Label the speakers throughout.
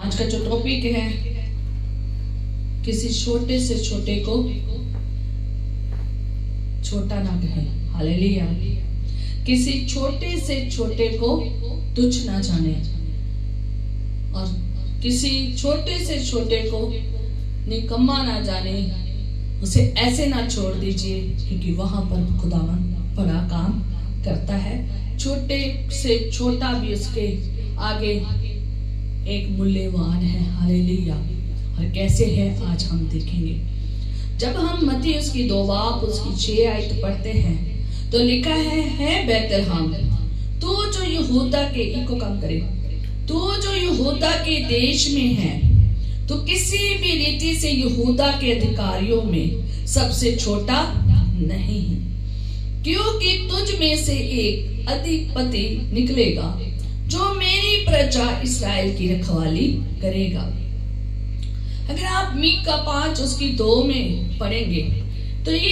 Speaker 1: आज का जो टॉपिक है, किसी छोटे से छोटे को छोटा ना कहे। हालेलुया। किसी छोटे से छोटे को तुच्छ ना जाने और किसी छोटे से छोटे को निकम्मा ना जाने। उसे ऐसे ना छोड़ दीजिए, क्योंकि वहां पर खुदावन बड़ा काम करता है। छोटे से छोटा भी उसके आगे एक मूल्यवान है। हालेलुया। और कैसे है आज हम देखेंगे। जब हम मत्ती उसकी 2 बाब उसकी 6 आयत पढ़ते हैं तो लिखा है बैतलहम, तू जो यहूदा के इको काम करे, तू जो यहूदा के देश में है, तो किसी भी रीति से यहूदा के अधिकारियों में सबसे छोटा नहीं है, क्योंकि तुझ में से एक अधिपति निकलेगा जो मेरी प्रजा इस्राएल की रखवाली करेगा। अगर आप मीका 5 उसकी 2 में पढ़ेंगे तो ये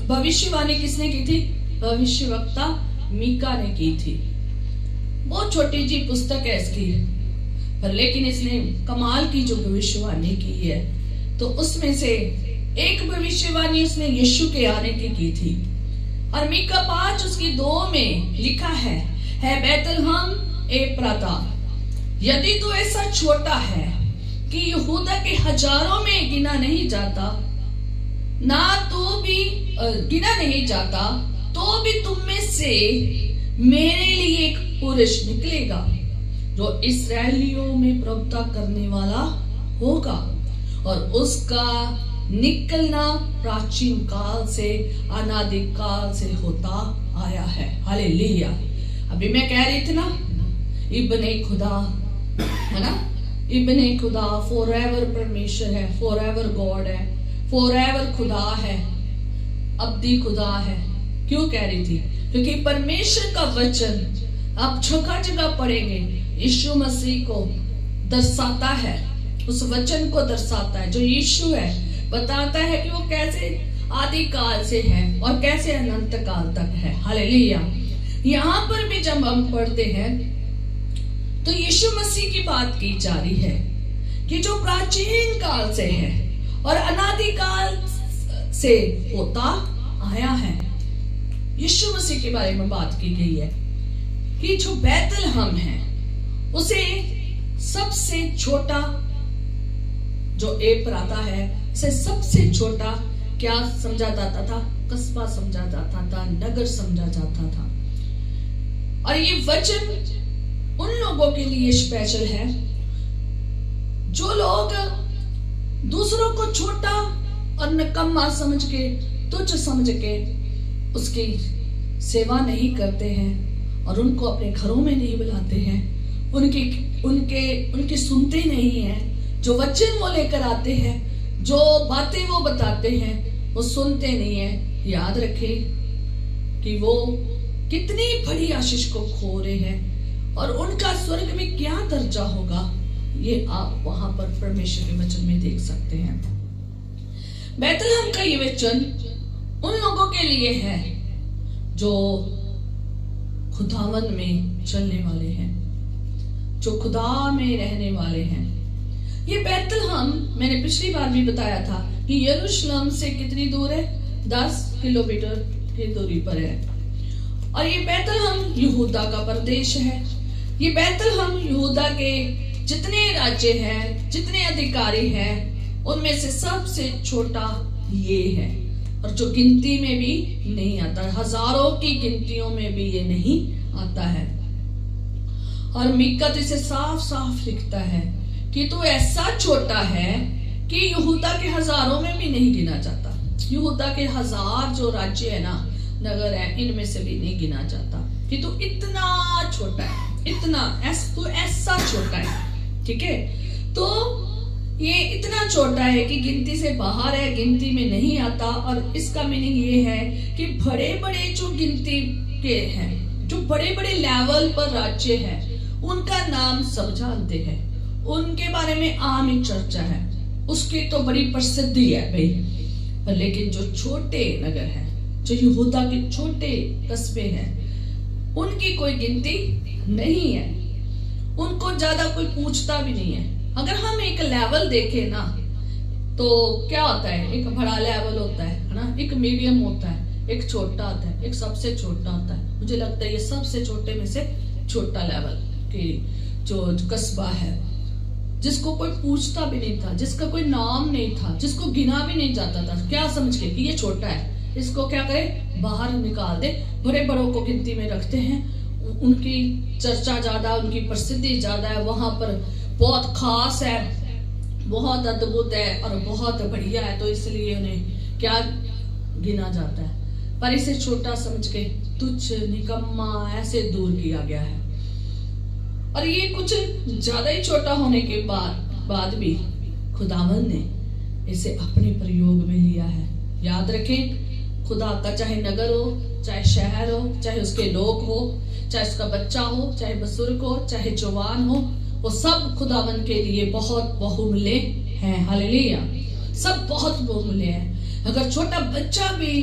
Speaker 1: भविष्यवाणी किसने की थी? भविष्यवक्ता मीका ने की थी। बहुत छोटी जी पुस्तक है इसकी, पर लेकिन इसने कमाल की जो भविष्यवाणी की है, तो उसमें से एक भविष्यवाणी उसने यीशु के आने की थी। और मीका 5 उसकी 2 में लिखा है बैतलहम एफ्राता, यदि तू ऐसा छोटा है कि यहूदा के हजारों में गिना नहीं जाता, तो भी तुम में से मेरे लिए एक पुरुष निकलेगा जो इस्राएलियों में प्रभुता करने वाला होगा, और उसका निकलना प्राचीन काल से अनादिक काल से होता आया है। हालेलुया। अभी मैं कह रही थी ना, इब्ने खुदा है ना, इब्ने खुदा फॉरएवर परमेश्वर है, फॉरएवर गॉड है, फॉरएवर खुदा है, अब्दी खुदा है। क्यों कह रही थी? क्योंकि परमेश्वर का वचन आप जगह पढ़ेंगे, यीशु मसीह को दर्शाता है, उस वचन को दर्शाता है जो यीशु है, बताता है कि वो कैसे आदि काल से है और कैसे अनंत काल तक है। हालेलुया। यहाँ पर भी जब हम पढ़ते हैं तो यीशु मसीह की बात की जा रही है कि जो प्राचीन काल से है और अनादि काल से होता आया है। यीशु मसीह के बारे में बात की गई है कि जो बैतलहम है उसे सबसे छोटा, जो एफ्राता है उसे सबसे छोटा क्या समझा जाता था? कस्बा समझा जाता था, नगर समझा जाता था। और ये वचन उन लोगों के लिए स्पेशल है जो लोग दूसरों को छोटा और निकम्मा समझ के, तुच्छ समझ के उसकी सेवा नहीं करते हैं और उनको अपने घरों में नहीं बुलाते हैं, उनके सुनते नहीं हैं। जो वचन वो लेकर आते हैं, जो बातें वो बताते हैं, वो सुनते नहीं है। याद रखें कि वो कितनी बड़ी आशीष को खो रहे हैं और उनका स्वर्ग में क्या दर्जा होगा, ये आप वहां पर परमेश्वर के वचन में देख सकते हैं। बैतलहम का ये वचन उन लोगों के लिए है जो खुदावन में चलने वाले हैं, जो खुदा में रहने वाले हैं। ये बैतलहम मैंने पिछली बार भी बताया था कि यरूशलेम से कितनी दूर है? 10 किलोमीटर की दूरी पर है। और ये बैतलहम यहूदा का प्रदेश है। ये बैतलहम यहूदा के जितने राज्य हैं, जितने अधिकारी हैं, उनमें से सबसे छोटा ये है, और जो गिनती में भी नहीं आता, हजारों की गिनतियों में भी ये नहीं आता है। और मीका तो इसे साफ साफ लिखता है कि तू ऐसा छोटा है कि यहूदा के हजारों में भी नहीं गिना जाता। यहूदा के 1000 जो राज्य है ना, नगर है, इनमें से भी नहीं गिना जाता कि तू इतना छोटा है, तू ऐसा छोटा है। ठीक है, तो ये इतना छोटा है कि गिनती से बाहर है, गिनती में नहीं आता। और इसका मीनिंग ये है कि बड़े बड़े जो गिनती के हैं, जो बड़े बड़े लेवल पर राज्य है, उनका नाम सब जानते हैं, उनके बारे में आम ही चर्चा है, उसकी तो बड़ी प्रसिद्धि है भाई। पर लेकिन जो छोटे नगर हैं, जो यहूदा के छोटे कस्बे हैं, उनकी कोई गिनती नहीं है। उनको ज्यादा कोई पूछता भी नहीं है। अगर हम एक लेवल देखें ना, तो क्या होता है, एक बड़ा लेवल होता है ना, एक मीडियम होता है, एक छोटा होता है, एक सबसे छोटा होता है। मुझे लगता है ये सबसे छोटे में से छोटा लेवल की जो कस्बा है, जिसको कोई पूछता भी नहीं था, जिसका कोई नाम नहीं था, जिसको गिना भी नहीं जाता था, क्या समझ के कि ये छोटा है, इसको क्या करे, बाहर निकाल दे। बड़े बड़ों को गिनती में रखते हैं, उनकी चर्चा ज्यादा, उनकी प्रसिद्धि ज्यादा है, वहां पर बहुत खास है, बहुत अद्भुत है और बहुत बढ़िया है, तो इसलिए उन्हें क्या गिना जाता है। पर इसे छोटा समझ के तुच्छ निकम्मा ऐसे दूर किया गया है। और ये कुछ ज्यादा ही छोटा होने के बाद भी खुदावन ने इसे अपने प्रयोग में लिया है। याद रखें, खुदा का चाहे नगर हो, चाहे शहर हो, चाहे उसके लोग हो, चाहे उसका बच्चा हो, चाहे बुजुर्ग हो, चाहे जवान हो, वो सब खुदावन के लिए बहुत बहुमूल्य हैं। हालेलुया, सब बहुत बहुमूल्य है। अगर छोटा बच्चा भी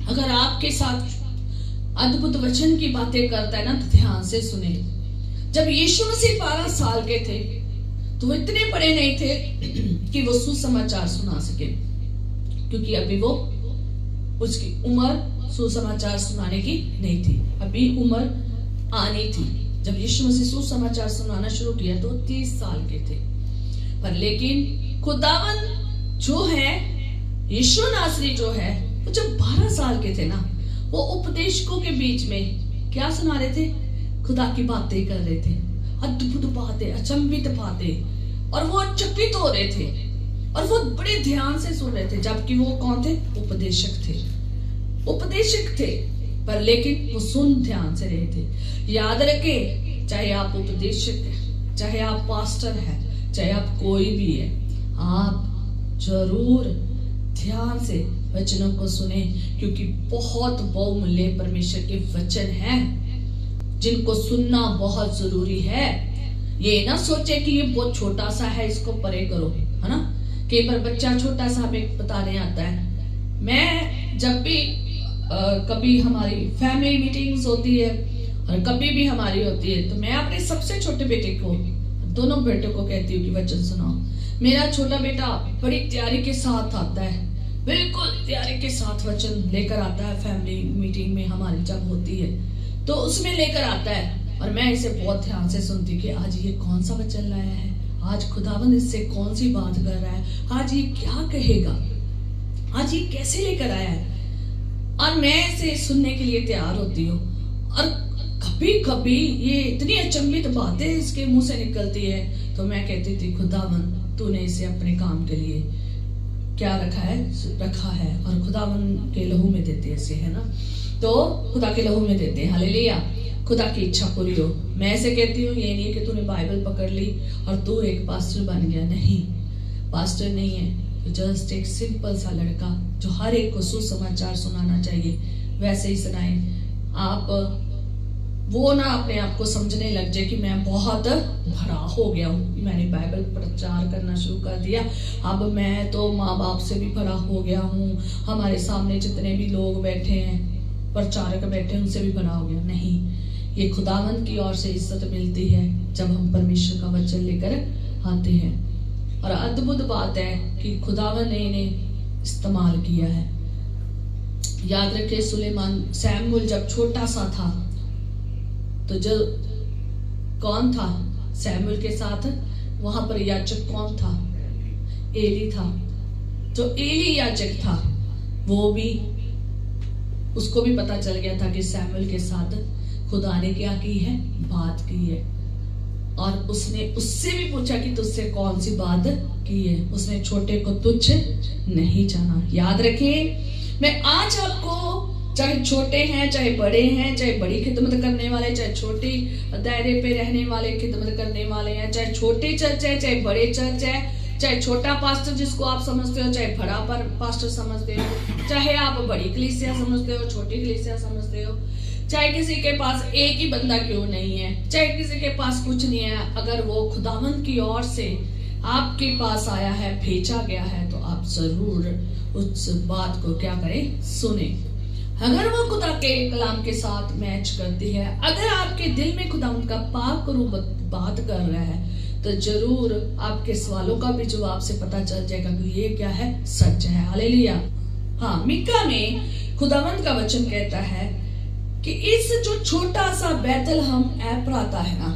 Speaker 1: अगर आपके साथ अद्भुत वचन की बातें करता है ना, तो ध्यान से सुने। जब यीशु मसीह 12 साल के थे तो वो इतने बड़े नहीं थे कि वो सुसमाचार सुना सके, क्योंकि अभी वो उसकी उम्र सुसमाचार सुनाने की नहीं थी, अभी उम्र आनी थी। जब यीशु मसीह सुसमाचार सुनाना शुरू किया तो 30 साल के थे। पर लेकिन खुदावन जो है, यीशु नासरी जो है, वो जब 12 साल के थे ना, वो उपदेशकों के बीच में क्या सुना रहे थे, खुदा की बातें कर रहे थे, अद्भुत बातें, अचंभित बातें, और वो चकित हो रहे थे और वो बड़े ध्यान से सुन रहे थे। जबकि वो कौन थे, उपदेशक थे, उपदेशक थे, पर लेकिन वो सुन ध्यान से रहे थे। याद रखे, चाहे आप उपदेशक है, चाहे आप पास्टर है, चाहे आप कोई भी है, आप जरूर ध्यान से वचनों को सुने, क्योंकि बहुत बहुमूल्य परमेश्वर के वचन हैं जिनको सुनना बहुत जरूरी है। ये ना सोचे कि ये बहुत छोटा सा है, इसको परे करो, है ना। कई बार बच्चा छोटा सा हमें बताने आता है। मैं जब भी कभी हमारी फैमिली मीटिंग्स होती है और कभी भी हमारी होती है, तो मैं अपने सबसे छोटे बेटे को, दोनों बेटों को कहती हूँ कि वचन सुनाओ। मेरा छोटा बेटा बड़ी तैयारी के साथ आता है, बिल्कुल तैयारी के साथ वचन लेकर आता है। फैमिली मीटिंग में हमारी जब होती है तो उसमें लेकर आता है, और मैं इसे बहुत ध्यान से सुनती कि आज ये कौन सा वचन लाया है, आज खुदावंद इससे कौन सी बात कर रहा है, आज ये क्या कहेगा, आज ये कैसे लेकर आया है। और मैं इसे सुनने के लिए तैयार होती हूँ। और कभी कभी ये इतनी अचंभित बातें इसके मुंह से निकलती है, तो मैं कहती थी, खुदावंद तूने इसे अपने काम के लिए क्या रखा है, और खुदावंद के लहू में देते इसे, है ना। तो खुदा के लहू में देते हैं। हालेलुया, खुदा की इच्छा पूरी हो। मैं ऐसे कहती हूँ, ये नहीं कि तूने बाइबल पकड़ ली और तू एक पास्टर बन गया। नहीं, पास्टर नहीं है, तो जस्ट एक सिंपल सा लड़का जो हर एक को सुसमाचार सुनाना चाहिए, वैसे ही सुनाए। आप वो ना अपने आप को समझने लग जाए कि मैं बहुत भरा हो गया हूँ, मैंने बाइबल प्रचार करना शुरू कर दिया, अब मैं तो माँ बाप से भी भरा हो गया हूँ, हमारे सामने जितने भी लोग बैठे हैं, प्रचारक बैठे हैं, उनसे भी भरा हो गया। नहीं, ये खुदावंद की ओर से इज्जत मिलती है जब हम परमेश्वर का वचन लेकर आते हैं। और अद्भुत बात है कि खुदावंद ने इन्हें इस्तेमाल किया है। याद रखे, सुलेमान सैमुअल जब छोटा सा था, तो जो कौन था सैमुअल के साथ, वहां पर याजक कौन था, एली था। जो एली याजक था, वो भी, उसको भी पता चल गया था कि सैमुअल के साथ खुदा ने क्या की है, बात की है। और उसने उससे भी पूछा कि तुझसे कौन सी बात की है। उसने छोटे को तुच्छ नहीं जाना। याद रखिए, मैं आज आपको, चाहे छोटे हैं, चाहे बड़े हैं, चाहे बड़ी खिदमत करने वाले, चाहे छोटी दायरे पे रहने वाले खिदमत करने वाले हैं, चाहे छोटी चर्च है, चाहे बड़े चर्च है, चाहे छोटा पास्टर जिसको आप समझते हो, चाहे बड़ा पास्टर समझते हो, चाहे आप बड़ी कलीसिया समझते हो, छोटी कलीसिया समझते हो, चाहे किसी के पास एक ही बंदा क्यों नहीं है, चाहे किसी के पास कुछ नहीं है, अगर वो खुदावंद की ओर से आपके पास आया है, भेजा गया है, तो आप जरूर उस बात को क्या करें, सुने। अगर वो खुदा के कलाम के साथ मैच करती है, अगर आपके दिल में खुदा का पाक रूह बात कर रहा है, तो जरूर आपके सवालों का भी जवाब से पता चल जाएगा कि ये क्या है, सच है। हालेलुया। हाँ, मीका में खुदावंद का वचन कहता है कि इस जो छोटा सा बैतलहम एफ्राता है ना,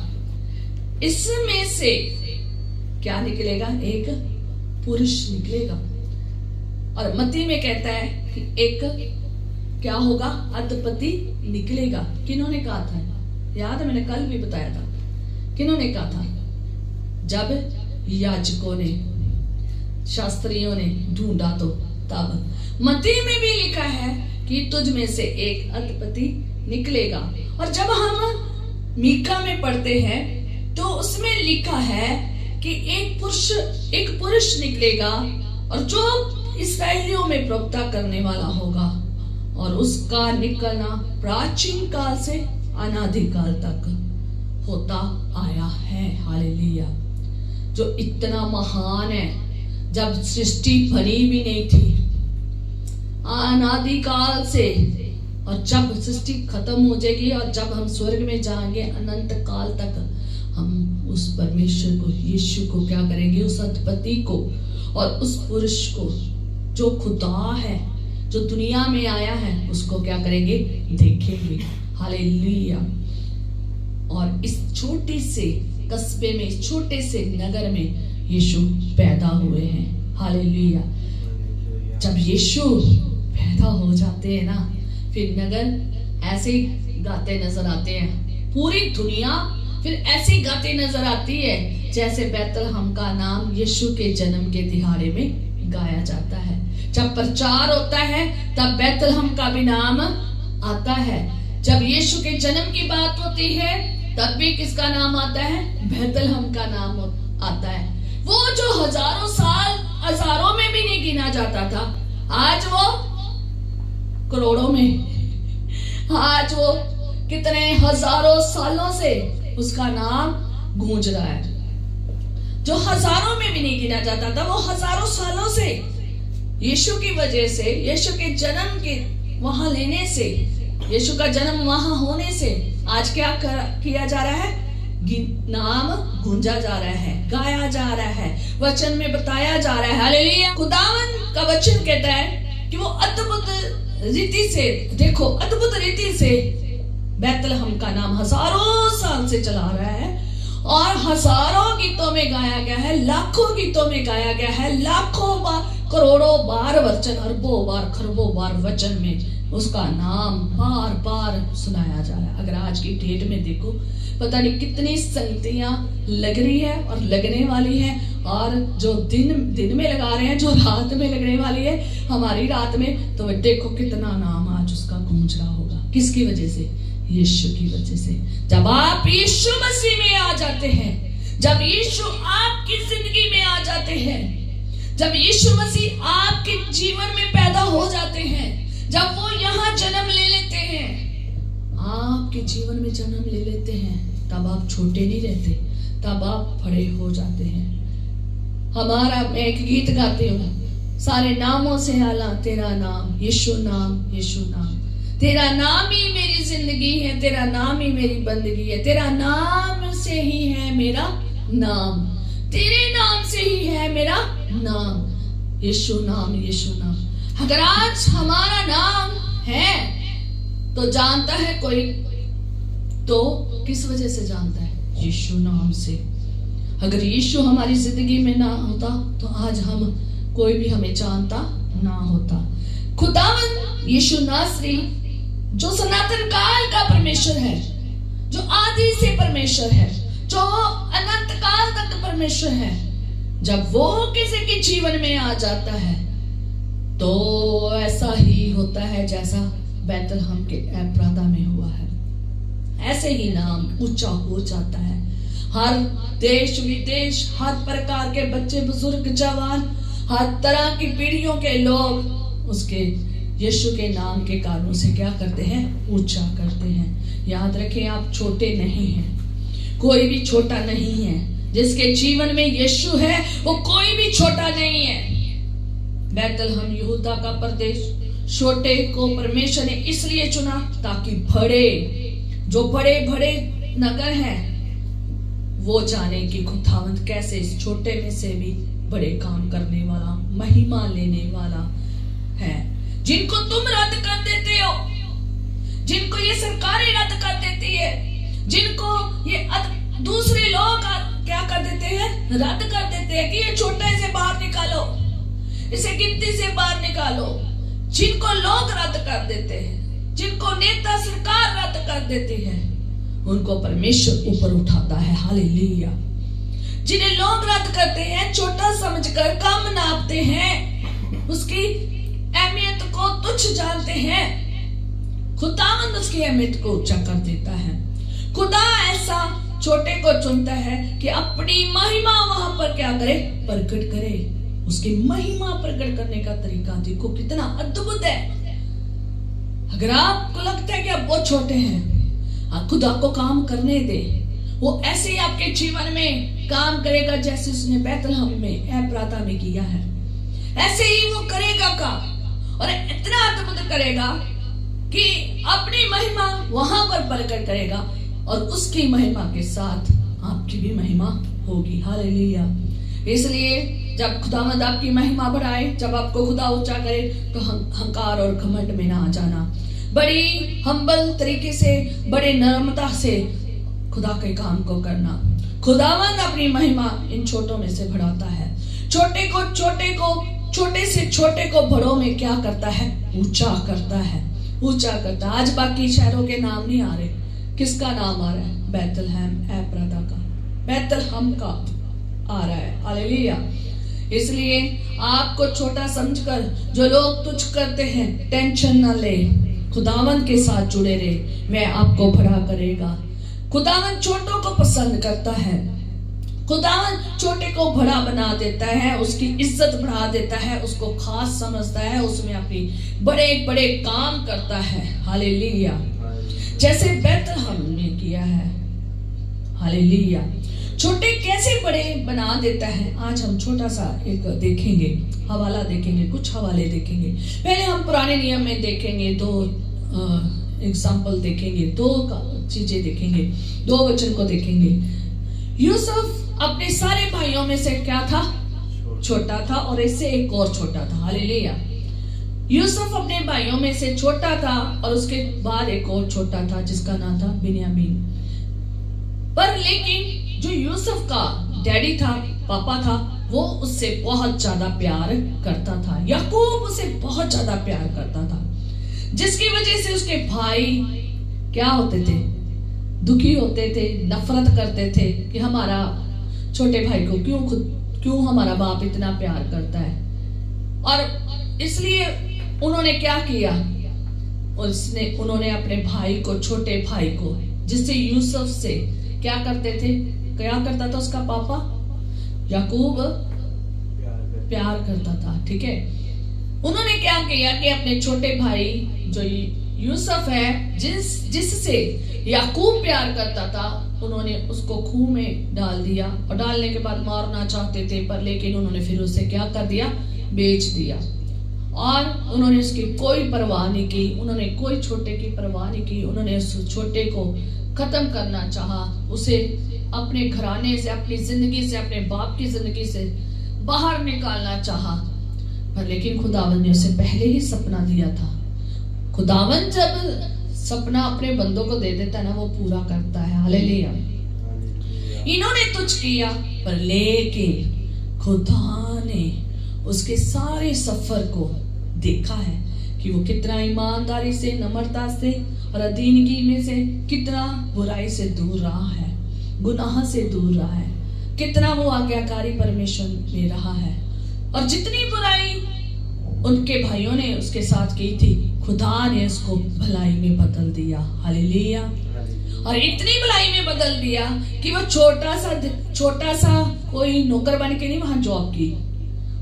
Speaker 1: इसमें से क्या निकलेगा, एक पुरुष निकलेगा। और मत्ती में कहता है कि एक क्या होगा, अधपति निकलेगा। किन्होंने कहा था, याद है, मैंने कल भी बताया था, किन्होंने कहा था, जब याजकों ने, शास्त्रियों ने ढूंढा तो तब। मत्ती में भी लिखा है कि तुझ में से एक अधपति निकलेगा। और जब हम मीका में पढ़ते हैं तो उसमें लिखा है कि एक पुरुष निकलेगा और जो इस्राएलियों में प्रवक्ता करने वाला होगा, और उसका निकलना प्राचीन काल से अनादिकाल तक होता आया है। हालेलुया। जो इतना महान है, जब सृष्टि बनी भी नहीं थी अनादिकाल से, और जब सृष्टि खत्म हो जाएगी और जब हम स्वर्ग में जाएंगे अनंत काल तक, हम उस परमेश्वर को, यीशु को क्या करेंगे, उस अधपति को और उस पुरुष को जो खुदा है, जो दुनिया में आया है, उसको क्या करेंगे, देखेंगे। हालेलुया। और इस छोटे से कस्बे में, इस छोटे से नगर में यीशु पैदा हुए हैं। हालेलुया। जब यीशु पैदा हो जाते हैं ना, फिर नगर ऐसे गाते नजर आते हैं, पूरी दुनिया फिर ऐसे गाते नजर आती है जैसे बैतलहम का नाम यीशु के जन्म के दिहाड़े में गाया जाता है। जब प्रचार होता है तब बैतलहम का भी नाम आता है। जब यीशु के जन्म की बात होती है तब भी किसका नाम आता है, बैतलहम का नाम आता है। वो जो हजारों साल, हजारों में भी नहीं गिना जाता था, आज वो करोड़ों में, आज वो कितने हजारों सालों से उसका नाम गूंज रहा है। जो हजारों में भी नहीं गिना जाता था, वो हजारों सालों से यीशु की वजह से, यीशु के जन्म के वहां लेने से, यीशु का जन्म वहां होने से आज क्या किया जा रहा है, नाम गूंजा जा रहा है, गाया जा रहा है, वचन में बताया जा रहा है। हालेलुया। खुदावन का वचन कहता है कि वो अद्भुत रीति से, देखो अद्भुत रीति से बैतलहम का नाम हजारों साल से चला रहा है, और हजारों गीतों में गाया गया है, लाखों गीतों में गाया गया है, लाखों बार, करोड़ों बार वचन, अरबों बार, खरबों बार वचन में उसका नाम बार बार सुनाया जा रहा है। अगर आज की डेट में देखो, पता नहीं कितनी संगतियां लग रही है और लगने वाली है, और जो दिन में लगा रहे हैं, जो रात में लगने वाली है, हमारी रात में, तो देखो कितना नाम आज उसका गूंज रहा होगा। किसकी वजह से, यीशु की वजह से। जब आप यीशु मसीह में आ जाते हैं, जब यीशु आपकी जिंदगी में आ जाते हैं, जब यीशु मसीह आपके जीवन में पैदा हो जाते हैं, जब वो यहाँ जन्म ले लेते हैं, आपके जीवन में जन्म ले लेते हैं, तब आप छोटे नहीं रहते, तब आप बड़े हो जाते हैं। हमारा, मैं एक गीत गाती हूँ, सारे नामों से आला तेरा नाम, यीशु नाम, यीशु नाम, तेरा नाम ही मेरी जिंदगी है, तेरा नाम ही मेरी बंदगी है, तेरा नाम से ही है मेरा नाम, तेरे नाम से ही है मेरा नाम, यीशु नाम, यीशु नाम। अगर आज हमारा नाम है तो जानता है कोई, तो किस वजह से जानता है, यीशु नाम से। अगर यीशु हमारी जिंदगी में ना होता तो आज हम, कोई भी हमें जानता ना होता। खुदावन यीशु नासरी, जो सनातन काल का परमेश्वर है, जो आदि से परमेश्वर है, जो अनंत काल तक परमेश्वर है, जब वो किसी के जीवन में आ जाता है तो ऐसा ही होता है जैसा बैतलहम के एफ्राता में हुआ है। ऐसे ही नाम ऊंचा हो जाता है। हर देश विदेश, हर प्रकार के बच्चे, बुजुर्ग, जवान, हर तरह की पीढ़ियों के लोग उसके यीशु के नाम के कारणों से क्या करते हैं, ऊंचा करते हैं। याद रखें, आप छोटे नहीं हैं, कोई भी छोटा नहीं है। जिसके जीवन में यीशु है वो कोई भी छोटा नहीं है। बैतलहम यहूदा का प्रदेश, छोटे को परमेश्वर ने इसलिए चुना ताकि जो बड़े बड़े नगर हैं वो जाने कि खुदावंद कैसे इस छोटे में से भी बड़े काम करने वाला, महिमा लेने वाला है। जिनको तुम रद्द कर देते हो, जिनको ये सरकारें रद्द कर देती है, जिनको ये दूसरे लोग क्या कर देते हैं, रद्द कर देते हैं कि ये छोटे से बाहर निकालो, इसे गिनती से बाहर निकालो। जिनको लोग रद्द कर देते हैं, जिनको नेता सरकार रद्द कर देती है, उनको परमेश्वर ऊपर उठाता है। हालेलुया। जिन्हें लोग रद्द करते हैं, छोटा समझकर, कम नापते हैं, उसकी अहमियत को तुच्छ जानते हैं, खुदावंद उसकी अहमियत को ऊंचा कर देता है। खुदा ऐसा छोटे को चुनता है कि अपनी महिमा वहां पर क्या करे, प्रकट करे। उसकी महिमा प्रकट करने का तरीका देखो कितना अद्भुत है। अगर आपको लगता है कि आप बहुत छोटे हैं, आप खुदा को काम करने दे, वो ऐसे ही आपके जीवन में काम करेगा जैसे उसने बैतलहम में, एफ्राता में किया है। ऐसे ही वो करेगा काम, और इतना अद्भुत करेगा कि अपनी महिमा वहां पर प्रकट करेगा और उसकी महिमा के साथ आपकी भी महिमा होगी। हालेलुया। इसलिए जब खुदावंद आपकी महिमा बढ़ाए, जब आपको खुदा ऊंचा करे, तो हंकार और घमंड में ना आ जाना, बड़ी हम्बल तरीके से, बड़े नम्रता से खुदा के काम को करना। खुदावंद अपनी महिमा इन छोटों में से बढ़ाता है। छोटे से छोटे को बड़ों में क्या करता है, ऊंचा करता है, ऊंचा करता है। आज बाकी शहरों के नाम नहीं आ रहे, किसका नाम आ रहा है, बैतलहम एफ्राता का, बैतलहम का आ रहा है। हालेलुया। इसलिए आपको छोटा समझकर जो लोग तुच्छ करते हैं, टेंशन ना ले, खुदावंद के साथ जुड़े रहे, मैं आपको बड़ा करेगा। खुदावंद छोटों को पसंद करता है, खुदावंद छोटे को बड़ा बना देता है, उसकी इज्जत बढ़ा देता है, उसको खास समझता है, उसमें अपनी बड़े बड़े काम करता है। हालेलुया। जैसे बैतलहम ने किया है। हालेलुया। छोटे कैसे बड़े बना देता है, आज हम छोटा सा एक देखेंगे, हवाला देखेंगे, कुछ हवाले देखेंगे। पहले हम पुराने नियम में देखेंगे, दो एग्जाम्पल देखेंगे, दो चीजें देखेंगे, दो वचन को देखेंगे। यूसुफ अपने सारे भाइयों में से क्या था, छोटा था, और इससे एक और छोटा था। हालेलुया। यूसुफ अपने भाइयों में से छोटा था, और उसके बाद एक और छोटा था जिसका नाम था बिन्यामीन। पर लेकिन जो यूसुफ का डैडी था, पापा था, वो उससे बहुत ज्यादा प्यार करता था। याकूब उसे बहुत ज्यादा प्यार करता था, जिसकी वजह से उसके भाई क्या होते थे, दुखी होते थे, नफरत करते थे कि हमारा छोटे भाई को क्यों हमारा बाप इतना प्यार करता है। और इसलिए उन्होंने क्या किया, उन्होंने अपने भाई को, छोटे भाई को, जिससे यूसुफ से क्या करते थे, क्या करता था उसका पापा याकूब, प्यार करता था। ठीक है। उन्होंने क्या किया कि अपने छोटे भाई जो यूसुफ है, जिससे याकूब प्यार करता था, उन्होंने उसको खूह में डाल दिया, और डालने के बाद मारना चाहते थे, पर लेकिन उन्होंने फिर उसे क्या कर दिया, बेच दिया। और उन्होंने उसकी कोई परवाह नहीं की, उन्होंने कोई छोटे की परवाह नहीं की। उन्होंने उस छोटे को खत्म करना चाहा, उसे अपने घराने से, अपनी जिंदगी से, अपने बाप की जिंदगी से बाहर निकालना चाहा। पर लेकिन खुदावंद ने उसे पहले ही सपना दिया था। खुदावंद जब सपना अपने बंदों को दे देता है ना, वो पूरा करता है। हालेलुया। इन्होंने तुच्छ किया, पर लेकिन खुदा ने उसके सारे सफर को देखा है कि वो कितना ईमानदारी से, नम्रता से और अधीनगी में से कितना बुराई से दूर रहा है, गुनाह से दूर रहा है, कितना वो आज्ञाकारी परमेश्वर में रहा है। और जितनी बुराई उनके भाइयों ने उसके साथ की थी, खुदा ने उसको भलाई में बदल दिया। हालेलुया। और इतनी भलाई में बदल दिया कि वो छोटा सा कोई नौकर बन के नहीं वहां जॉब की,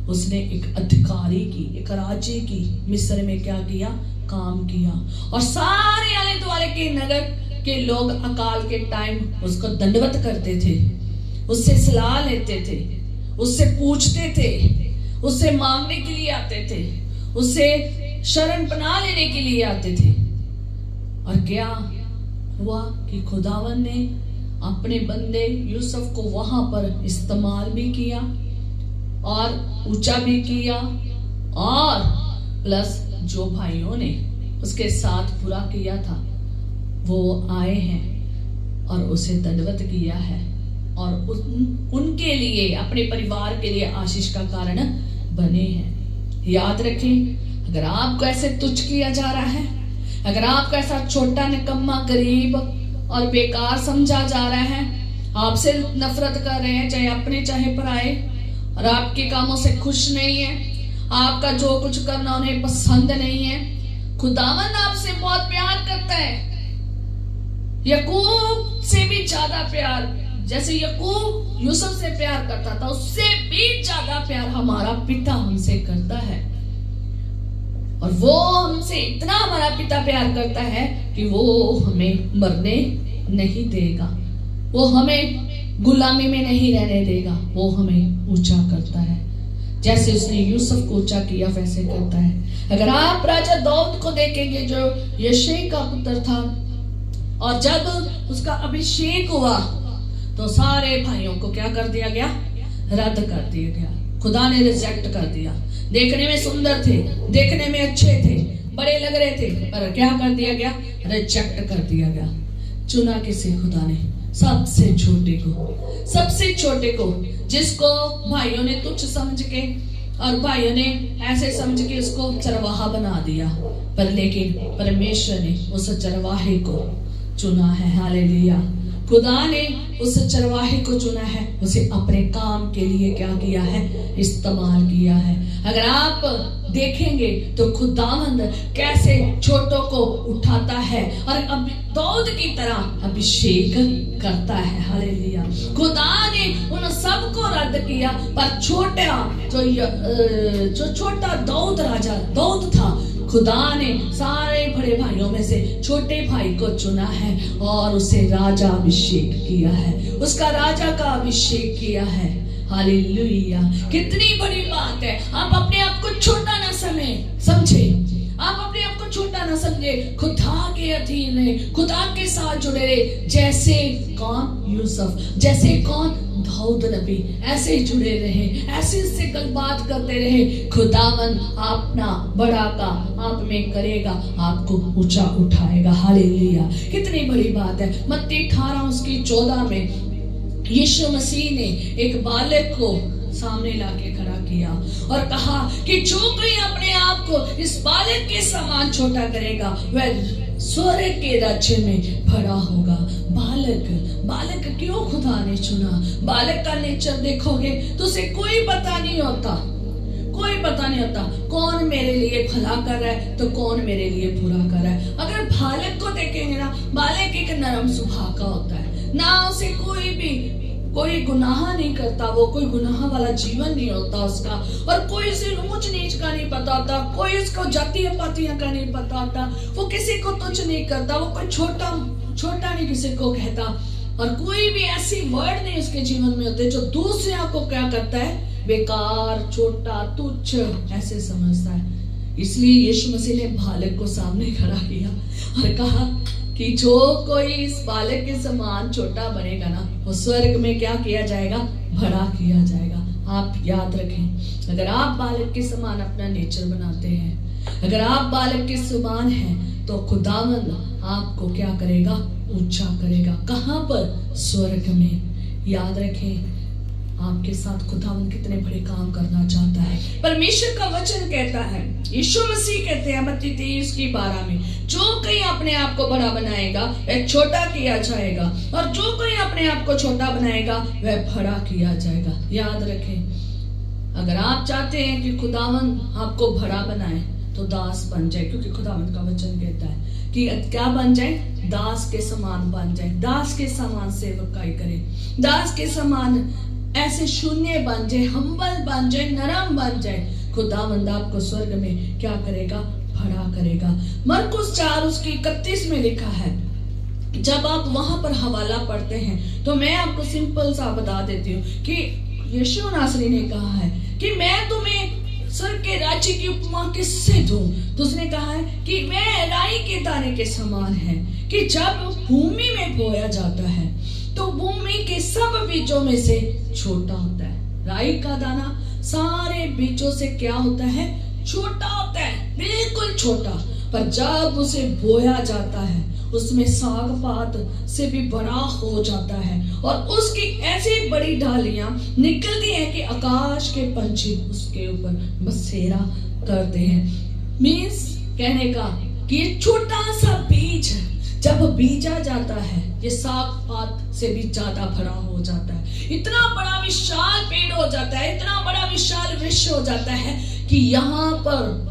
Speaker 1: उसने एक अधिकारी की, एक राज्य की, मिस्र में क्या किया, काम किया। और सारे आले दुआले के नगर के लोग अकाल के टाइम उसको दंडवत करते थे, उससे सलाह लेते थे, उससे पूछते थे, उससे मांगने के लिए आते थे, उससे शरण पनाह लेने के लिए आते थे। और क्या हुआ कि खुदावन ने अपने बंदे यूसुफ को वहां पर इस्तेमाल भी किया और ऊंचा भी किया, और प्लस जो भाइयों ने उसके साथ बुरा किया था वो आए हैं और उसे दंडवत किया है और उनके लिए, अपने परिवार के लिए आशीष का कारण बने हैं। याद रखें, अगर आपको ऐसे तुच्छ किया जा रहा है, अगर आपको ऐसा छोटा, निकम्मा, गरीब और बेकार समझा जा रहा है, आपसे नफरत कर रहे हैं, चाहे अपने चाहे पराए, और आपके कामों से खुश नहीं है, आपका जो कुछ करना उन्हें पसंद नहीं है, खुदावंद आपसे बहुत प्यार करता है, याकूब से भी ज्यादा प्यार। जैसे याकूब यूसुफ से प्यार करता था, उससे भी ज्यादा प्यार हमारा पिता हमसे करता है। और वो हमसे इतना, हमारा पिता प्यार करता है कि वो हमें मरने नहीं देगा, वो हमें गुलामी में नहीं रहने देगा, वो हमें ऊंचा करता है। जैसे उसने यूसुफ को ऊंचा किया वैसे करता है। अगर आप राजा दाऊद को देखेंगे, जो यिशै का पुत्र था, और जब उसका अभिषेक हुआ तो सारे भाइयों को क्या कर दिया गया? रद्द कर दिया गया। खुदा ने रिजेक्ट कर दिया। देखने में सुंदर थे, देखने में अच्छे थे, बड़े लग रहे थे, पर क्या कर दिया गया? रिजेक्ट कर दिया गया। चुना किसे? खुदा ने सबसे छोटे को, सबसे छोटे को, जिसको भाइयों ने तुच्छ समझ के और भाइयों ने ऐसे समझ के उसको चरवाहा बना दिया, पर लेकिन परमेश्वर ने उस चरवाहे को चुना है। हालेलुया। खुदा ने उस चरवाहे को चुना है, उसे अपने काम के लिए क्या किया है? इस्तेमाल किया है। अगर आप देखेंगे तो खुदावंद कैसे छोटों को उठाता है और अब दाऊद की तरह अभिषेक करता है। हालेलुया। खुदा ने उन सबको रद्द किया, पर जो छोटा दाऊद, राजा दाऊद था, खुदा ने सारे बड़े भाइयों में से छोटे भाई को चुना है और उसे राजा अभिषेक किया है, उसका राजा का अभिषेक किया है। हालेलुया। कितनी बड़ी बात है। आप अपने आप को छोटा ना समझे, आप अपने आप को छोटा ना समझे, खुदा के अधीन रहे, खुदा के साथ जुड़े रहे। जैसे कौन? यूसुफ। जैसे कौन? दाऊद नबी। ऐसे जुड़े रहे, ऐसे इससे बात करते रहे। खुदावन अपना बड़ा काम आप में करेगा, आपको ऊंचा उठाएगा। हालेलुया। कितनी बड़ी बात है। मत्ती 18:14 में यीशु मसीह ने एक बालक को सामने लाके खड़ा किया और कहा कि जो कोई अपने आप को इस बालक के समान छोटा करेगा वह स्वर्ग के राज्य में बड़ा होगा। बालक क्यों खुदा ने चुना? बालक का नेचर देखोगे तो उसे कोई पता नहीं होता, कोई पता नहीं होता कौन मेरे लिए भला कर रहा है तो कौन मेरे लिए बुरा कर रहा है। अगर बालक को देखेंगे ना, बालक एक नरम स्वभाव का होता है, ना उसे कोई गुनाह नहीं करता, वो कोई गुनाह वाला जीवन नहीं होता उसका, और कोई उसे ऊंच नीच का नहीं पता होता, कोई उसको जातियां पातियां का नहीं पता होता, वो किसी को तुच्छ नहीं करता, वो कोई छोटा नहीं किसी को कहता, और कोई भी ऐसी वर्ड नहीं उसके जीवन में होते जो दूसरे को क्या करता है? बेकार, छोटा, तुच्छ ऐसे समझता है। इसलिए यीशु मसीह ने बालक को सामने खड़ा किया और कहा कि जो कोई इस बालक के समान छोटा बनेगा ना, वो स्वर्ग में क्या किया जाएगा? बड़ा किया जाएगा। आप याद रखें, अगर आप बालक के समान अपना नेचर बनाते हैं, अगर आप बालक के समान हैं, तो खुदावंद आपको क्या करेगा? ऊंचा करेगा। कहां पर? स्वर्ग में। याद रखें, आपके साथ खुदावंद कितने बड़े काम करना चाहता है। परमेश्वर का वचन कहता है, यीशु मसीह कहते हैं मत्ती 23:12 में, जो कोई अपने आप को बड़ा बनाएगा वह छोटा किया जाएगा, और जो कोई अपने आप को छोटा बनाएगा वह बड़ा किया जाएगा। याद रखें, अगर आप चाहते हैं कि खुदावंद आपको बड़ा बनाए तो दास बन जाए, क्योंकि खुदावंद का वचन कहता है कि क्या बन जाए? दास के समान बन जाए, दास के समान सेवकाई करे, दास के समान ऐसे शून्य बन जाए, हम्बल बन जाए, नरम बन जाए। खुदावंद आपको स्वर्ग में क्या करेगा? बड़ा करेगा। मरकुस 4:31 में लिखा है, जब आप वहां पर हवाला पढ़ते हैं तो मैं आपको सिंपल सा बता देती हूँ कि यीशु नासरी ने कहा है कि मैं तुम्हें स्वर्ग के राज्य की उपमा किससे दूं? तो उसने कहा है कि मैं राई के दाने के समान है, कि जब भूमि में बोया जाता है तो भूमि के सब बीजों में से छोटा होता है। राई का दाना सारे बीजों से क्या होता है? छोटा होता है, बिल्कुल छोटा। पर जब उसे बोया जाता है उसमें साग पात से भी बड़ा हो जाता है और उसकी ऐसी बड़ी डालियां निकलती हैं कि आकाश के पंछी उसके ऊपर बसेरा करते हैं। मीन्स कहने का कि ये छोटा सा बीज जब बीजा जाता है ये साग पात से भी ज्यादा बड़ा हो जाता है, इतना बड़ा विशाल पेड़ हो जाता है, इतना बड़ा विशाल वृक्ष हो जाता है कि यहाँ पर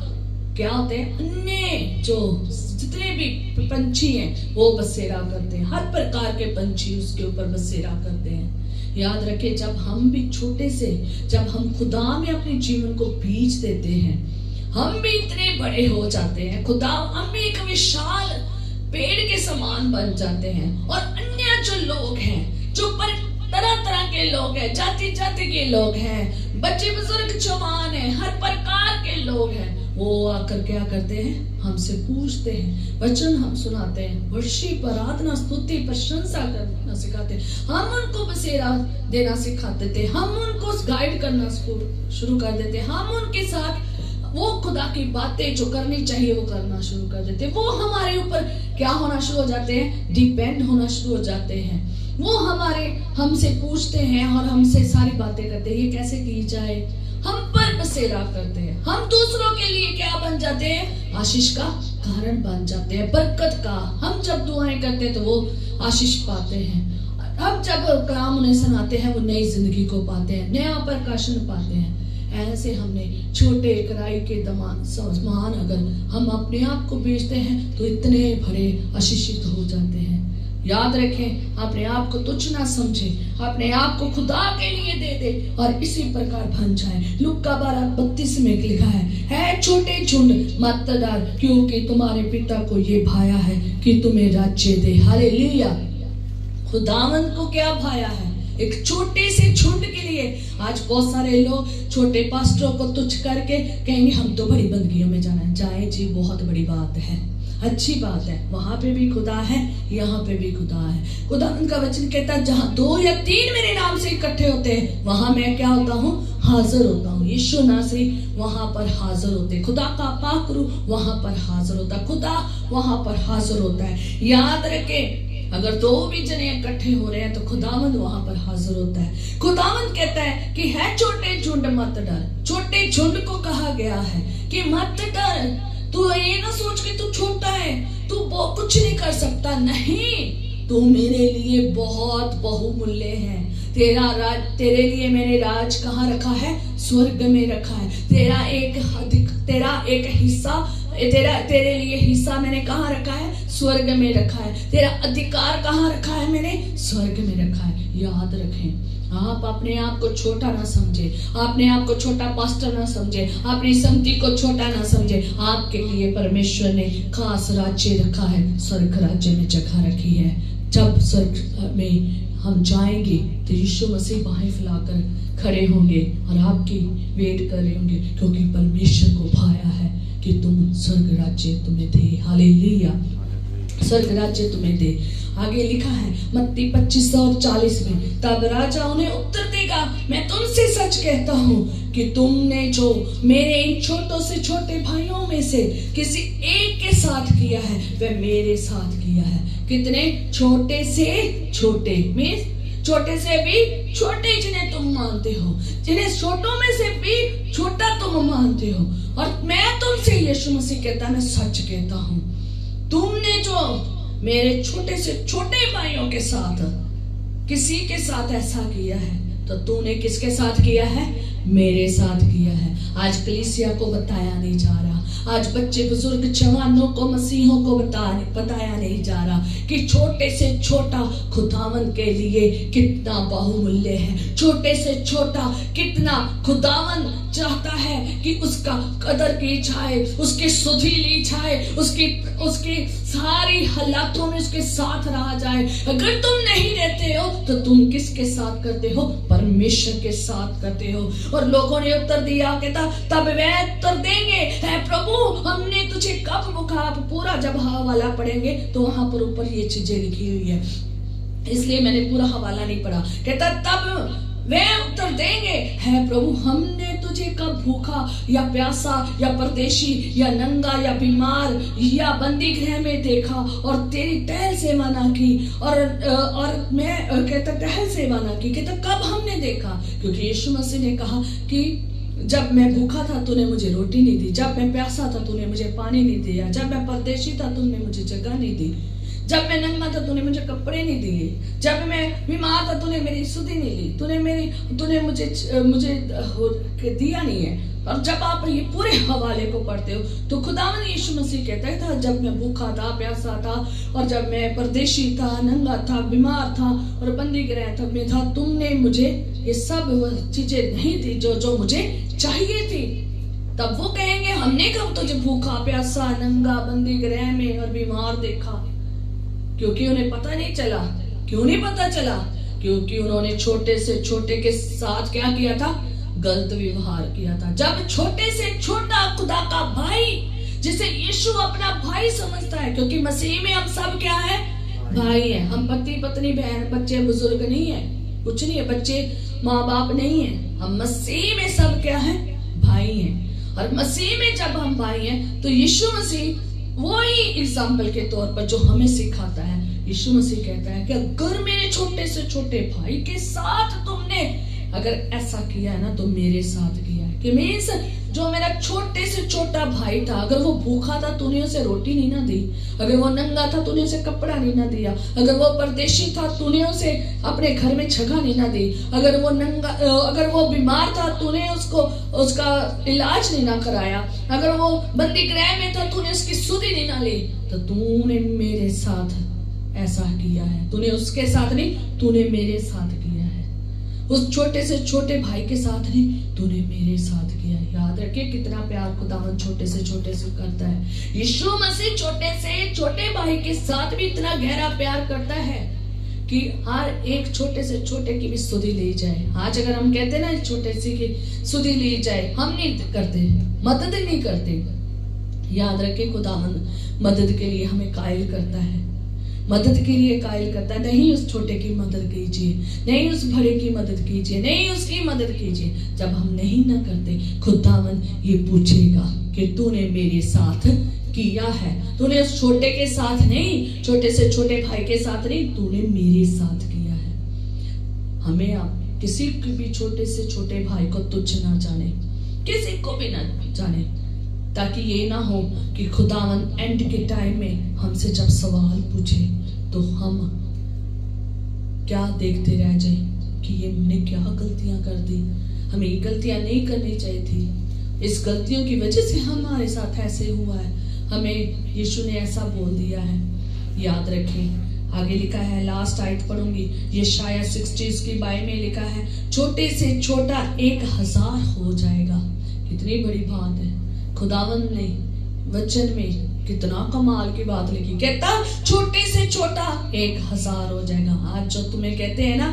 Speaker 1: क्या होते हैं, अन्य जो जितने भी पंछी हैं वो बसेरा करते हैं, हर प्रकार के पंछी उसके ऊपर बसेरा करते हैं। याद रखें, जब हम भी छोटे से, जब हम खुदा में अपने जीवन को बीज देते हैं, हम भी इतने बड़े हो जाते हैं, खुदा हम भी एक विशाल पेड़ के समान बन जाते हैं। और अन्य जो लोग हैं, जो तरह तरह के लोग हैं, जाति जाति के लोग हैं, बच्चे बुजुर्ग जवान हैं, हर प्रकार के लोग हैं, वो आकर क्या करते हैं, हमसे पूछते हैं, वचन हम सुनाते हैं, वर्शिप प्रार्थना स्तुति प्रशंसा करना सिखाते हैं, हम उनको बसेरा देना सिखाते थे, हम उनको गाइड करना शुरू कर देते, हम उनके साथ वो खुदा की बातें जो करनी चाहिए वो करना शुरू कर देते, वो हमारे ऊपर क्या होना शुरू हो जाते हैं, डिपेंड होना शुरू हो जाते हैं, वो हमसे पूछते हैं और हमसे सारी बातें करते हैं, ये कैसे की जाए, हम पर बसेरा करते हैं, हम दूसरों के लिए क्या बन जाते हैं, आशीष का कारण बन जाते हैं, बरकत का। हम जब दुआएं करते हैं तो वो आशीष पाते हैं, हम जब कलाम उन्हें सुनाते हैं वो नई जिंदगी को पाते हैं, नया प्रकाशन पाते हैं। ऐसे हमने छोटे राई के समान अगर हम अपने आप को बेचते हैं तो इतने बड़े आशीषित हो जाते हैं। याद रखें, अपने आप को तुच्छ ना समझे, अपने आप को खुदा के लिए दे दे और इसी प्रकार बन जाए। लूका 12:32 में लिखा है छोटे झुंड मत डर, क्योंकि तुम्हारे पिता को ये भाया है कि तुम्हें राज्य दे। हालेलुया। खुदावंद को क्या भाया है? एक छोटे से झुंड के लिए। आज बहुत सारे लोग छोटे पास्टरों को तुच्छ करके कहेंगे हम तो बड़ी बंदगियों में जाना है। जाए जी, बहुत बड़ी बात है, अच्छी बात है, वहां पे भी खुदा है, यहाँ पे भी खुदा है। खुदा उनका वचन कहता है जहाँ 2 या 3 मेरे नाम से इकट्ठे होते हैं वहां मैं क्या होता हूँ, हाजिर होता हूँ। यीशु नासरी वहां पर हाजिर होते, खुदा का पाक रूह वहां पर हाजिर होता, खुदा वहां पर हाजिर होता है। याद रखे, अगर 2 भी जने इकट्ठे हो रहे हैं तो खुदावंद वहां पर हाजिर होता है। खुदावंद कहता है कि है छोटे झुंड मत डर। छोटे झुंड को कहा गया है कि मत डर, तू ये ना सोच के तू छोटा है, तू कुछ नहीं कर सकता, नहीं, तू मेरे लिए बहुत बहुमूल्य है। तेरे लिए मैंने राज कहाँ रखा है, स्वर्ग में रखा है। तेरा एक हिस्सा, तेरे लिए हिस्सा मैंने कहाँ रखा है, स्वर्ग में रखा है। तेरा अधिकार कहाँ रखा है, मैंने स्वर्ग में रखा है। याद रखें, आप अपने आप को छोटा ना समझे, अपने आप को छोटा पास्टर ना समझे, अपनी संगति को छोटा ना समझे। आपके लिए परमेश्वर ने खास राज्य रखा है, स्वर्ग राज्य में जगह रखी है। जब स्वर्ग में हम जाएंगे तो यीशु मसीह बाहें फैलाकर खड़े होंगे और आपकी वेट कर रहे होंगे, क्योंकि परमेश्वर को भाया है कि तुम स्वर्ग राज्य तुम्हें दे। हालेलुया, स्वर्ग राज्य तुम्हें दे। आगे लिखा है मत्ती 25:40 में, तब राजा उन्हें उत्तर देगा, मैं तुमसे सच कहता हूँ कि तुमने जो मेरे इन छोटों से छोटे भाइयों में से किसी एक के साथ किया है वह मेरे साथ किया है। कितने छोटे से छोटे, मीन्स छोटे से भी छोटे जिन्हें तुम मानते हो, जिन्हें छोटों में से भी छोटा तुम मानते हो। और मैं तुमसे, यीशु मसीह कहता है, मैं सच कहता हूँ, तुमने जो मेरे छोटे से छोटे भाइयों के साथ किसी के साथ ऐसा किया है तो तूने किसके साथ किया है, मेरे साथ किया है। आज कलीसिया को बताया नहीं जा रहा, आज बच्चे बुजुर्ग जवानों को मसीहों को बताया नहीं जा रहा कि छोटे से छोटा खुदावन के लिए कितना बहुमूल्य है। छोटे से छोटा कितना खुदावन चाहता है कि उसका कदर की जाए, उसकी सुधि ली जाए, उसकी सारी हालातों में उसके साथ रहा जाए। अगर तुम नहीं रहते हो तो तुम किसके साथ करते हो, परमेश्वर के साथ करते हो। और लोगों ने उत्तर दिया, कहता तब वे उत्तर देंगे, है प्रभु हमने तुझे कब भूखा। आप पूरा जब हवाला पढ़ेंगे तो वहां पर ऊपर ये चीजें लिखी हुई है, इसलिए मैंने पूरा हवाला नहीं पढ़ा। कहता तब वे उत्तर देंगे, है प्रभु हमने तुझे कब भूखा या प्यासा या परदेशी या नंगा या बीमार या बंदी गृह में देखा और तेरी टहल सेवा ना की। और मैं कहता टहल सेवा ना की, कहता कब हमने देखा। क्योंकि यीशु मसीह ने कहा कि जब मैं भूखा था तूने मुझे रोटी नहीं दी, जब मैं प्यासा था तूने मुझे पानी नहीं दिया, जब मैं परदेशी था तूने मुझे जगह नहीं दी, जब मैं नंगा था तूने मुझे कपड़े नहीं दिए, जब मैं बीमार था तूने मेरी सुधि नहीं ली, तूने मुझे दिया नहीं है। और जब आप ये पूरे हवाले को पढ़ते हो तो खुदावंद यीशु मसीह कहता था जब मैं भूखा था, प्यासा था, और जब मैं परदेशी था, नंगा था, बीमार था और बंदी गृह तब में था, तुमने मुझे ये सब चीजें नहीं दी जो मुझे चाहिए थी। तब वो कहेंगे हमने कब तुझे भूखा, प्यासा, नंगा, बंदी गृह में और बीमार देखा। क्योंकि उन्हें पता नहीं चला। क्यों नहीं पता चला? क्योंकि उन्होंने छोटे से छोटे के साथ क्या किया था? गलत व्यवहार किया था। जब छोटे से छोटा खुदा का भाई, जिसे यीशु अपना भाई समझता है, क्योंकि मसीह में हम सब क्या है? भाई है। हम पति पत्नी बहन बच्चे बुजुर्ग नहीं है, कुछ नहीं है, बच्चे माँ बाप नहीं है। हम मसीह में सब क्या है? भाई हैं। और मसीह में जब हम भाई हैं तो यीशु मसीह वही एग्जाम्पल के तौर पर जो हमें सिखाता है। यीशु मसीह कहता है कि अगर मेरे छोटे से छोटे भाई के साथ तुमने अगर ऐसा किया है ना तो मेरे साथ किया है। कि मीन्स जो मेरा छोटे से छोटा भाई था, अगर वो भूखा था तूने उसे रोटी नहीं ना दी, अगर वो नंगा था तूने उसे कपड़ा नहीं ना दिया, अगर वो परदेशी था तूने उसे अपने घर में जगह नहीं ना दी, अगर वो बीमार था तूने उसका इलाज नहीं ना कराया, अगर वो बंदी गृह में था तूने उसकी सुधि नहीं ना ली, तो तूने मेरे साथ ऐसा किया है। तूने उसके साथ नहीं, तूने मेरे साथ किया है। उस छोटे से छोटे भाई के साथ नहीं, तूने मेरे साथ किया है। याद रखिए कितना प्यार खुदावंद छोटे से करता है। यीशु मसीह छोटे से छोटे भाई के साथ भी इतना गहरा प्यार करता है कि हर एक छोटे से छोटे की भी सुधि ली जाए। आज अगर हम कहते ना छोटे से की सुधि ली जाए, हम नहीं करते, मदद नहीं करते। याद रखिए खुदावंद मदद के लिए हमें कायल करता है, मदद के लिए कायल करता है। नहीं उस छोटे की मदद कीजिए, नहीं उस बड़े की मदद कीजिए, नहीं उसकी मदद कीजिए। जब हम नहीं ना करते, खुदावंद ये पूछेगा कि तूने मेरे साथ किया है। तूने उस छोटे के साथ नहीं, छोटे से छोटे भाई के साथ नहीं, तूने मेरे साथ किया है। हमें आप किसी भी छोटे से छोटे भाई को तुच्छ ना जाने, किसी को भी ना जाने, ताकि ये ना हो कि खुदावंद एंड के टाइम में हमसे जब सवाल पूछे तो हम क्या देखते रह जाए कि ये हमने क्या गलतियां कर दी। हमें ये गलतियां नहीं करनी चाहिए थी, इस गलतियों की वजह से हमारे साथ ऐसे हुआ है, हमें यीशु ने ऐसा बोल दिया है। याद रखें आगे लिखा है, लास्ट आयत पढ़ूंगी, यशायाह 60 की बाई में लिखा है, छोटे से छोटा 1000 हो जाएगा। कितनी बड़ी बात है। खुदावंद ने वचन में कितना कमाल की बात लिखी, कहता छोटे से छोटा 1000 हो जाएगा। आज जो तुम्हें कहते हैं ना,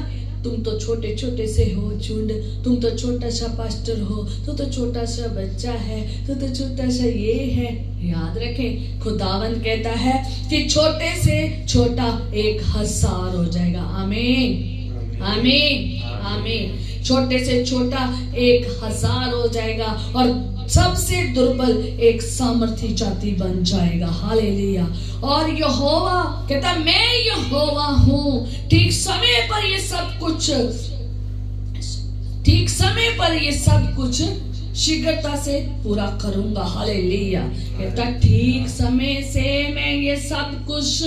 Speaker 1: तुम तो छोटे छोटे से हो झुंड, तुम तो छोटा सा पास्टर हो, तो छोटा सा बच्चा है, तो छोटा सा ये है। याद रखें खुदावंद कहता है कि छोटे से छोटा 1000 हो जाएगा। आमीन आमीन आमीन। छोटे से छोटा 1000 हो जाएगा और सबसे दुर्बल एक सामर्थी जाति बन जाएगा। हालेलुया। और यहोवा कहता मैं यहोवा हूँ, ठीक समय पर ये सब कुछ शीघ्रता से पूरा करूंगा। हालेलुया। कहता ठीक समय से मैं ये सब कुछ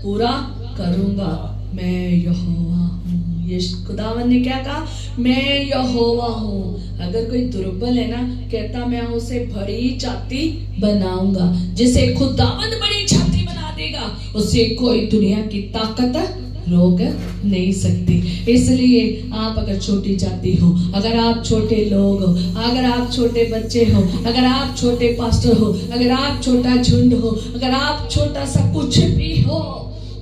Speaker 1: पूरा करूंगा। मैं यहोवा हूँ। ये खुदावंद ने क्या कहा? मैं यहोवा हूँ। अगर कोई दुर्बल है ना, कहता मैं उसे बड़ी जाति बनाऊंगा। जिसे खुदावंद बड़ी जाति बना देगा, उसे कोई दुनिया की ताकत रोक नहीं सकती। इसलिए आप अगर छोटी जाति हो, अगर आप छोटे लोग हो, अगर आप छोटे बच्चे हो, अगर आप छोटे पास्टर हो, अगर आप छोटा झुंड हो, अगर आप छोटा सा कुछ भी हो,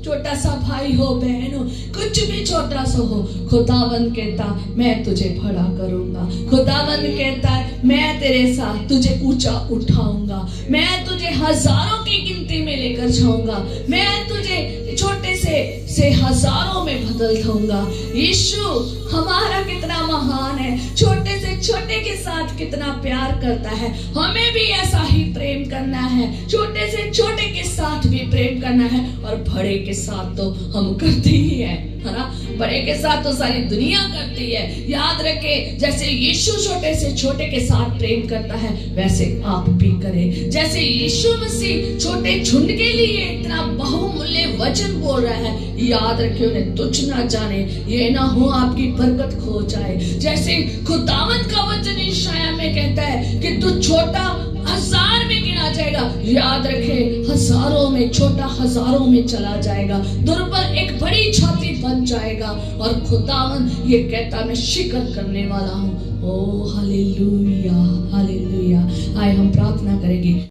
Speaker 1: छोटा सा भाई हो, बहन हो, कुछ भी छोटा सा हो, खुदावंद कहता मैं तुझे बड़ा करूंगा। खुदावंद कहता है मैं तेरे साथ तुझे ऊंचा उठाऊंगा, मैं तुझे हजारों की गिनती में लेकर जाऊंगा, मैं तुझे छोटे से हजारों में बदल दूंगा। यीशु हमारा कितना महान है, छोटे से छोटे के साथ कितना प्यार करता है। हमें भी ऐसा ही प्रेम करना है, छोटे से छोटे के साथ भी प्रेम करना है, और बड़े के साथ तो हम करते ही है ना। बड़े के साथ तो सारी दुनिया करती है। याद रखे, जैसे यीशु छोटे से छोटे के साथ प्रेम करता है, वैसे आप भी करें। जैसे यीशु मसीह छोटे झुंड के लिए इतना बहुमूल्य वचन बोल रहा है, याद रखे उन्हें तुच्छ ना जाने, ये ना हो आपकी बरकत खो जाए। जैसे खुदावंद का वचन यशायाह में कहता है कि तू छोटा हजार में गिना जाएगा, याद रखे हजारों में, छोटा हजारों में चला जाएगा, दुर्बल एक बड़ी छाती बन जाएगा, और खुदावंद ये कहता मैं शिकर करने वाला हूँ। ओ हालेलुया, हालेलुया। आए हम प्रार्थना करेंगे।